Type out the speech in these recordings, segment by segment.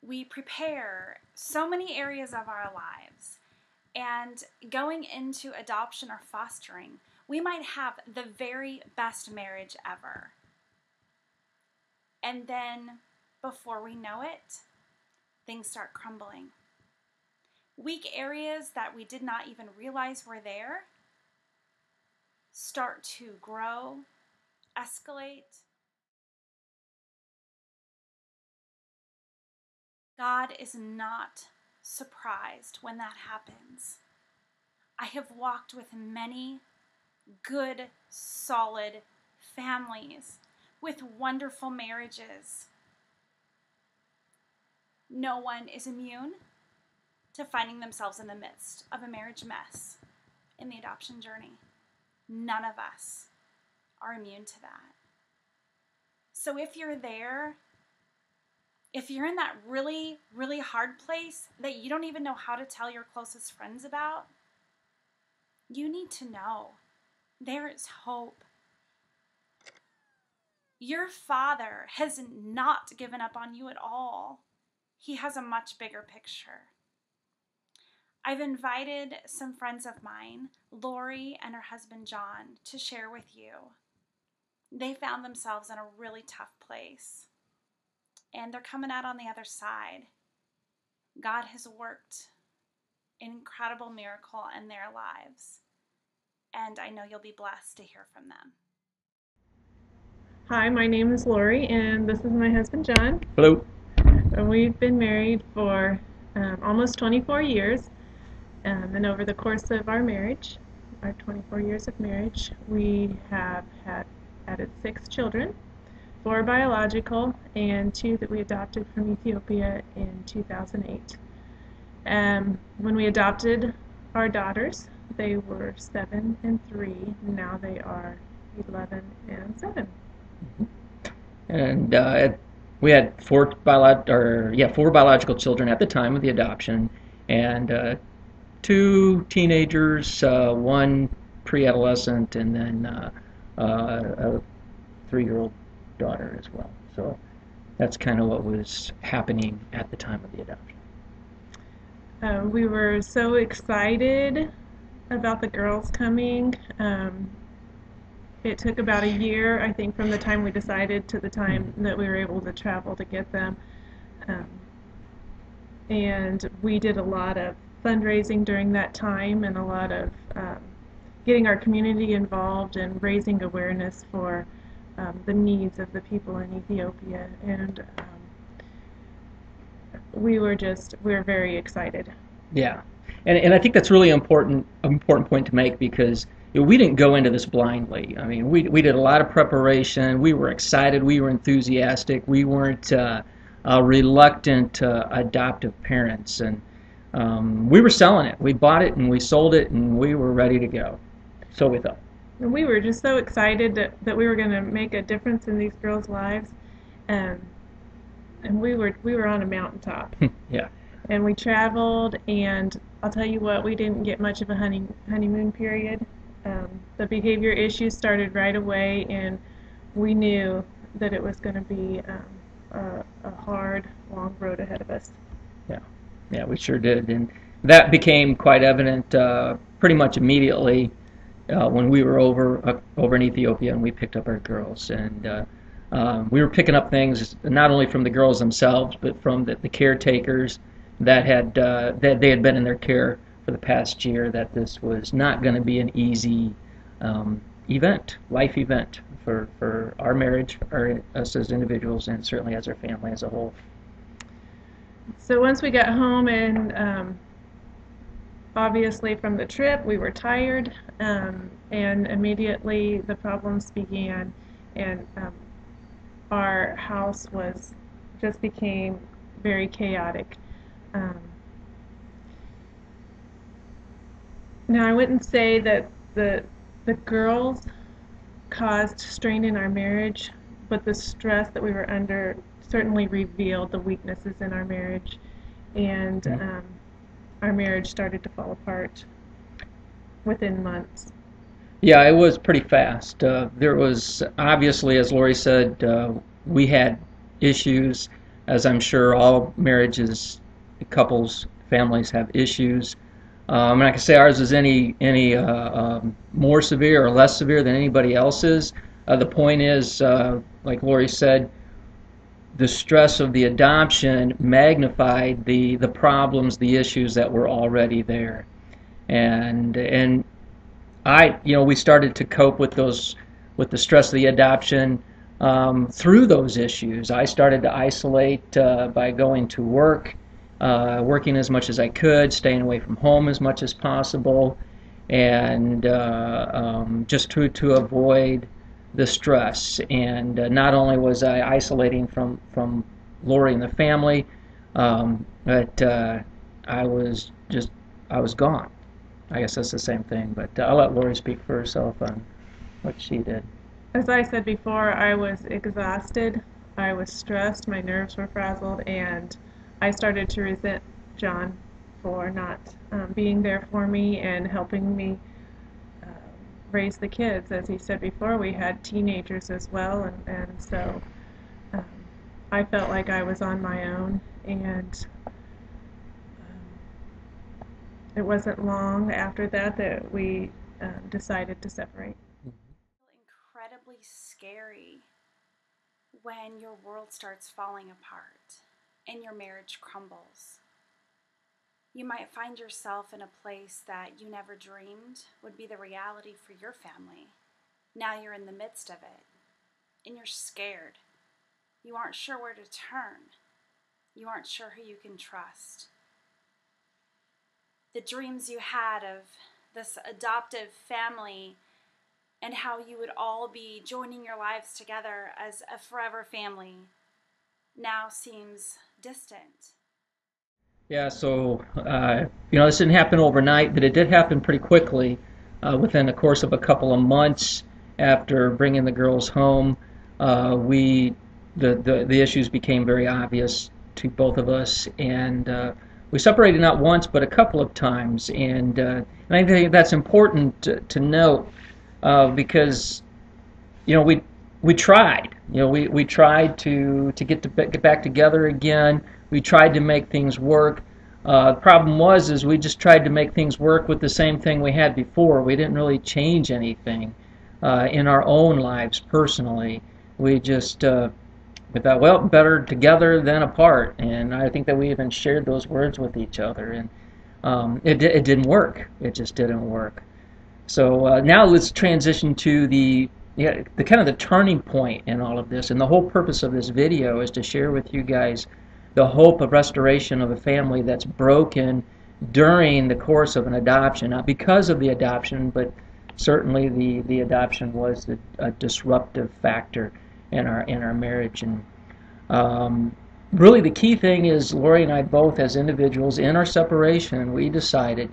we prepare so many areas of our lives. And going into adoption or fostering, we might have the very best marriage ever. And then, before we know it, things start crumbling. Weak areas that we did not even realize were there start to grow, escalate. God is not surprised when that happens. I have walked with many good, solid families with wonderful marriages. No one is immune to finding themselves in the midst of a marriage mess in the adoption journey. None of us are immune to that. So if you're there, if you're in that really, really hard place that you don't even know how to tell your closest friends about, you need to know there is hope. Your Father has not given up on you at all. He has a much bigger picture. I've invited some friends of mine, Lori and her husband John, to share with you. They found themselves in a really tough place, and they're coming out on the other side. God has worked an incredible miracle in their lives, and I know you'll be blessed to hear from them. Hi, my name is Lori, and this is my husband John. Hello. And we've been married for almost 24 years. And over the course of our marriage, our 24 years of marriage, we have added 6 children, 4 biological and 2 that we adopted from Ethiopia in 2008. When we adopted our daughters, they were 7 and 3. Now they are 11 and 7. And we had 4 biological children at the time of the adoption, and 2 teenagers, 1 pre-adolescent, and then a 3-year-old daughter as well. So that's kind of what was happening at the time of the adoption. We were so excited about the girls coming. It took about a year, I think, from the time we decided to the time that we were able to travel to get them. And we did a lot of fundraising during that time, and a lot of getting our community involved and raising awareness for the needs of the people in Ethiopia. And we were very excited. Yeah, and I think that's really important point to make, because we didn't go into this blindly. I mean, we did a lot of preparation. We were excited. We were enthusiastic. We weren't reluctant adoptive parents, and we were selling it. We bought it and we sold it, and we were ready to go. So we thought. And we were just so excited that we were going to make a difference in these girls' lives, and we were on a mountaintop. Yeah. And we traveled, and I'll tell you what, we didn't get much of a honeymoon period. The behavior issues started right away, and we knew that it was going to be a hard, long road ahead of us. Yeah, we sure did, and that became quite evident pretty much immediately when we were over in Ethiopia, and we picked up our girls, and we were picking up things not only from the girls themselves, but from the caretakers that they had been in their care for the past year, that this was not going to be an easy life event for our marriage, us as individuals, and certainly as our family as a whole. So once we got home, and obviously from the trip, we were tired, and immediately the problems began, and our house became very chaotic. Now, I wouldn't say that the girls caused strain in our marriage, but the stress that we were under certainly revealed the weaknesses in our marriage, and our marriage started to fall apart within months. Yeah, it was pretty fast. There was obviously, as Lori said, we had issues. as I'm sure all marriages, couples, families have issues. And I can say ours is any more severe or less severe than anybody else's. The point is, like Lori said, the stress of the adoption magnified the problems, the issues that were already there, and we started to cope with the stress of the adoption through those issues. I started to isolate by going to work, working as much as I could, staying away from home as much as possible, and just to avoid the stress. And not only was I isolating from Lori and the family, but I was gone. I guess that's the same thing, but I'll let Lori speak for herself on what she did. As I said before, I was exhausted, I was stressed, my nerves were frazzled, and I started to resent John for not being there for me and helping me raise the kids. As he said before, we had teenagers as well, and so I felt like I was on my own, and it wasn't long after that we decided to separate. Incredibly scary when your world starts falling apart and your marriage crumbles. You might find yourself in a place that you never dreamed would be the reality for your family. Now you're in the midst of it, and you're scared. You aren't sure where to turn. You aren't sure who you can trust. The dreams you had of this adoptive family and how you would all be joining your lives together as a forever family now seems distant. Yeah, so this didn't happen overnight, but it did happen pretty quickly. Within the course of a couple of months after bringing the girls home, the issues became very obvious to both of us, and we separated not once but a couple of times. And I think that's important to note because we tried. We tried to get back together again. We tried to make things work. The problem was we just tried to make things work with the same thing we had before. We didn't really change anything in our own lives personally. We just we thought, well, better together than apart. And I think that we even shared those words with each other. And it didn't work. It just didn't work. So now let's transition to the kind of the turning point in all of this. And the whole purpose of this video is to share with you guys the hope of restoration of a family that's broken during the course of an adoption. Not because of the adoption, but certainly the adoption was a disruptive factor in our marriage. And really the key thing is Lori and I both, as individuals in our separation, we decided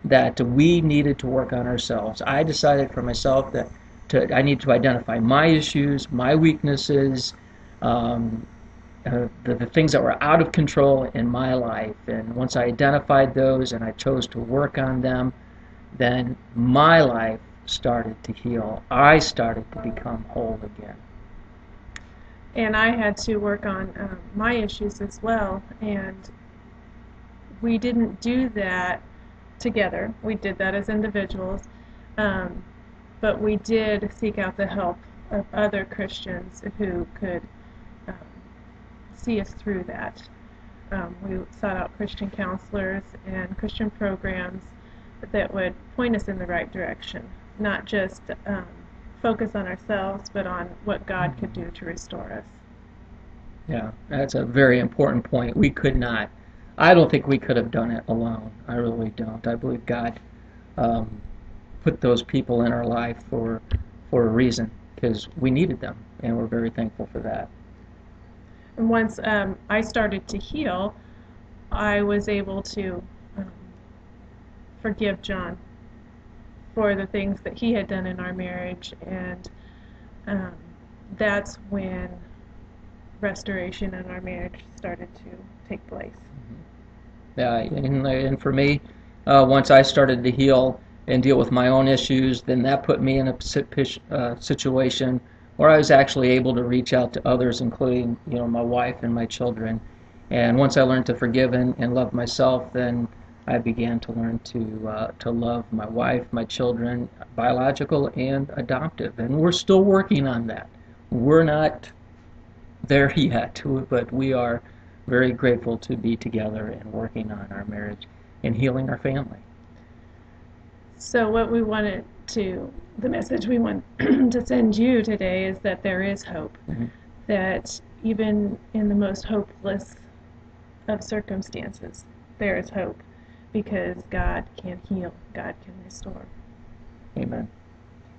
that we needed to work on ourselves. I decided for myself that I need to identify my issues, my weaknesses, the things that were out of control in my life. And once I identified those and I chose to work on them, then my life started to heal. I started to become whole again. And I had to work on my issues as well. And we didn't do that together. We did that as individuals. But we did seek out the help of other Christians who could see us through that. We sought out Christian counselors and Christian programs that would point us in the right direction, not just focus on ourselves, but on what God could do to restore us. Yeah, that's a very important point. We could not. I don't think we could have done it alone. I really don't. I believe God put those people in our life for a reason, because we needed them, and we're very thankful for that. And once I started to heal, I was able to forgive John for the things that he had done in our marriage, and that's when restoration in our marriage started to take place. Yeah, and for me, once I started to heal and deal with my own issues, then that put me in a situation where I was actually able to reach out to others, including, my wife and my children. And once I learned to forgive and love myself, then I began to learn to love my wife, my children, biological and adoptive. And we're still working on that. We're not there yet, but we are very grateful to be together and working on our marriage and healing our family. So the message we want to send you today is that there is hope. Mm-hmm. That even in the most hopeless of circumstances, there is hope, because God can heal, God can restore. Amen.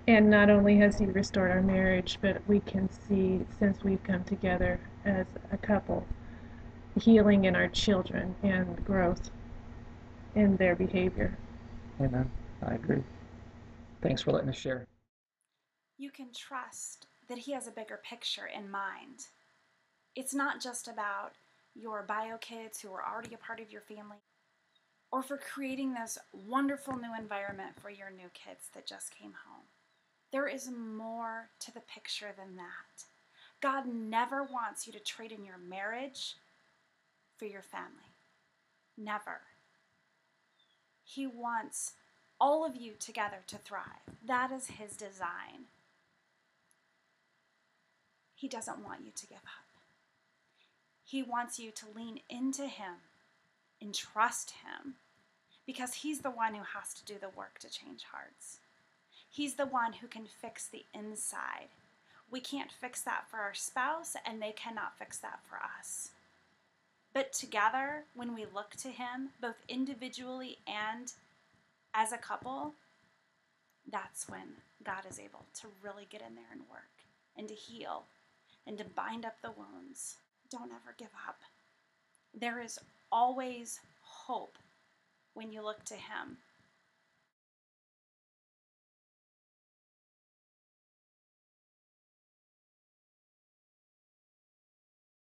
And not only has He restored our marriage, but we can see, since we've come together as a couple, healing in our children and growth in their behavior. Amen. I agree. Thanks for letting us share. You can trust that He has a bigger picture in mind. It's not just about your bio kids who are already a part of your family, or for creating this wonderful new environment for your new kids that just came home. There is more to the picture than that. God never wants you to trade in your marriage for your family. Never. He wants all of you together to thrive. That is His design. He doesn't want you to give up. He wants you to lean into Him and trust Him, because He's the one who has to do the work to change hearts. He's the one who can fix the inside. We can't fix that for our spouse, and they cannot fix that for us. But together, when we look to Him, both individually and as a couple, that's when God is able to really get in there and work and to heal and to bind up the wounds. Don't ever give up. There is always hope when you look to Him.